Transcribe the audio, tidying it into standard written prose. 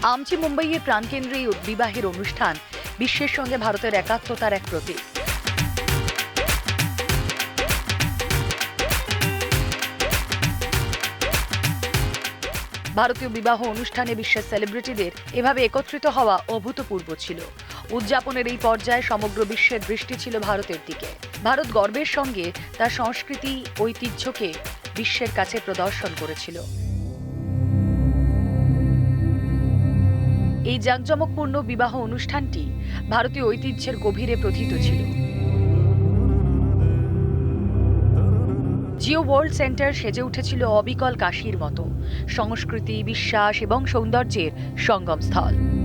আমচি মুম্বাইয়ের প্রাণকেন্দ্রে এই বিবাহের অনুষ্ঠান বিশ্বের সঙ্গে ভারতের একাত্মতার এক প্রতীক। ভারতীয় বিবাহ অনুষ্ঠানে বিশ্বের সেলিব্রিটিদের এভাবে একত্রিত হওয়া অভূতপূর্ব ছিল। উদযাপনের এই পর্যায়ে সমগ্র বিশ্বের দৃষ্টি ছিল ভারতের দিকে। ভারত গর্বের সঙ্গে তার সংস্কৃতি ঐতিহ্যকে বিশ্বের কাছে প্রদর্শন করেছিল। এই জাঁকজমকপূর্ণ বিবাহ অনুষ্ঠানটি ভারতীয় ঐতিহ্যের গভীরে প্রথিত ছিল। জিও ওয়ার্ল্ড সেন্টার সেজে উঠেছিল অবিকল কাশীর মতো, সংস্কৃতি, বিশ্বাস এবং সৌন্দর্যের সঙ্গমস্থল।